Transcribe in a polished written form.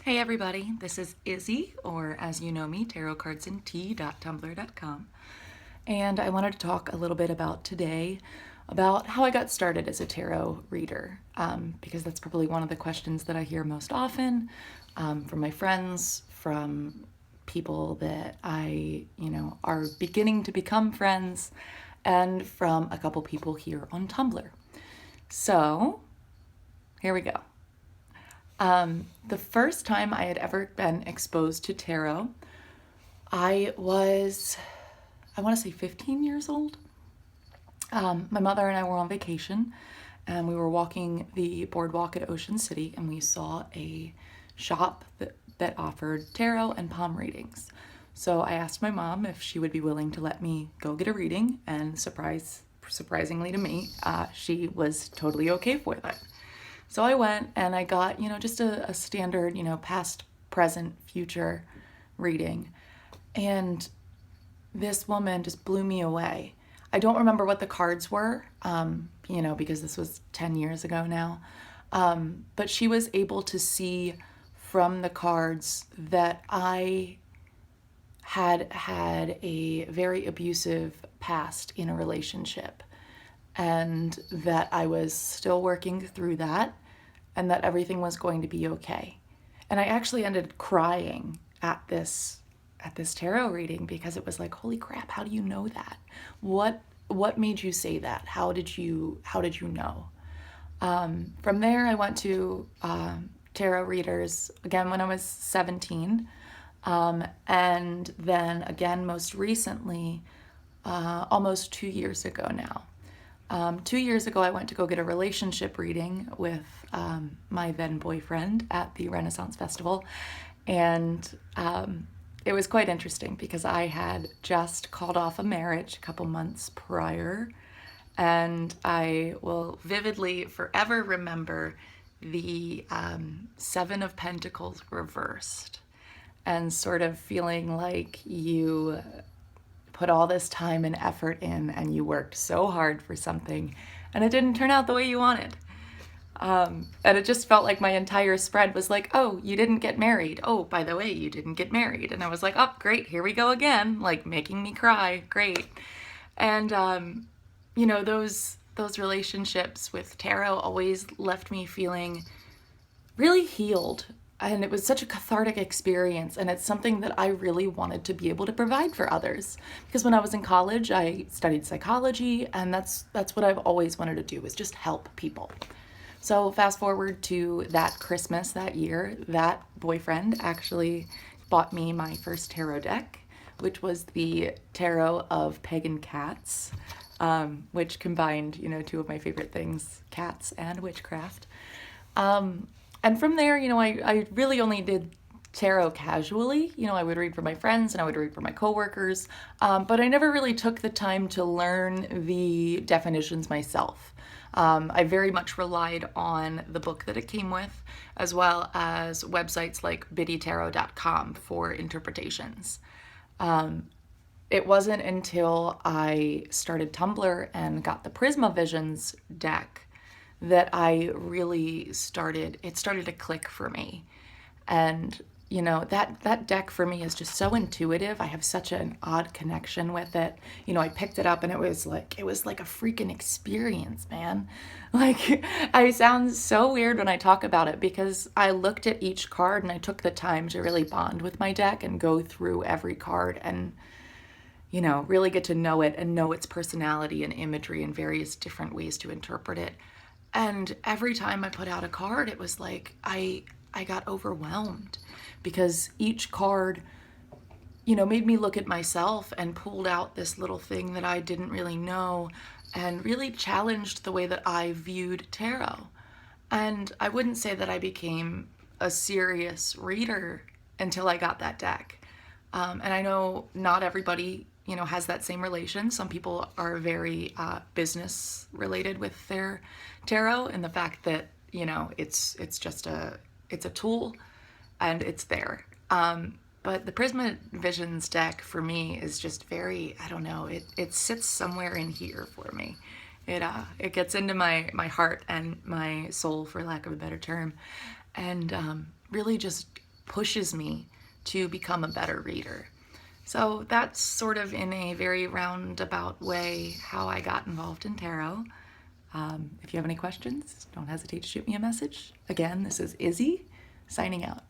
Hey everybody, this is Izzy, or as you know me, tarotcardsandtea.tumblr.com. And I wanted to talk a little bit about today about how I got started as a tarot reader, because that's probably one of the questions that I hear most often from my friends, from people that are beginning to become friends, and from a couple people here on Tumblr. So, here we go. The first time I had ever been exposed to tarot, I want to say 15 years old. My mother and I were on vacation and we were walking the boardwalk at Ocean City and we saw a shop that offered tarot and palm readings. So I asked my mom if she would be willing to let me go get a reading, and surprisingly to me, she was totally okay with it. So I went and I got, just a standard, past, present, future reading. And this woman just blew me away. I don't remember what the cards were, because this was 10 years ago now. But she was able to see from the cards that I had a very abusive past in a relationship, and that I was still working through that, and that everything was going to be okay. And I actually ended crying at this tarot reading because it was like, holy crap, how do you know that? What made you say that? How did you know? From there, I went to tarot readers again when I was 17, and then again most recently, almost 2 years ago now. 2 years ago, I went to go get a relationship reading with my then boyfriend at the Renaissance Festival. And it was quite interesting because I had just called off a marriage a couple months prior. And I will vividly forever remember the Seven of Pentacles reversed, and sort of feeling like you put all this time and effort in and you worked so hard for something and it didn't turn out the way you wanted. And it just felt like my entire spread was like, oh, you didn't get married. Oh, by the way, you didn't get married. And I was like, oh, great, here we go again, like making me cry. Great. And, those relationships with tarot always left me feeling really healed, and it was such a cathartic experience, and it's something that I really wanted to be able to provide for others, because when I was in college I studied psychology, and that's what I've always wanted to do, is just help people. So fast forward to that Christmas that year, that boyfriend actually bought me my first tarot deck, which was the Tarot of Pagan Cats, which combined, two of my favorite things, cats and witchcraft. And from there, I really only did tarot casually. I would read for my friends and I would read for my coworkers, but I never really took the time to learn the definitions myself. I very much relied on the book that it came with, as well as websites like biddytarot.com for interpretations. It wasn't until I started Tumblr and got the Prisma Visions deck that I really started to click for me. And, that deck for me is just so intuitive. I have such an odd connection with it. I picked it up and it was like a freaking experience, man. Like, I sound so weird when I talk about it because I looked at each card and I took the time to really bond with my deck and go through every card and, really get to know it and know its personality and imagery and various different ways to interpret it. And every time I put out a card, it was like I got overwhelmed because each card, made me look at myself and pulled out this little thing that I didn't really know and really challenged the way that I viewed tarot. And I wouldn't say that I became a serious reader until I got that deck. And I know not everybody, has that same relation. Some people are very business related with their tarot, and the fact that, it's just it's a tool and it's there. But the Prisma Visions deck for me is just very, I don't know, it sits somewhere in here for me. It gets into my heart and my soul, for lack of a better term, and really just pushes me to become a better reader. So that's sort of in a very roundabout way how I got involved in tarot. If you have any questions, don't hesitate to shoot me a message. Again, this is Izzy, signing out.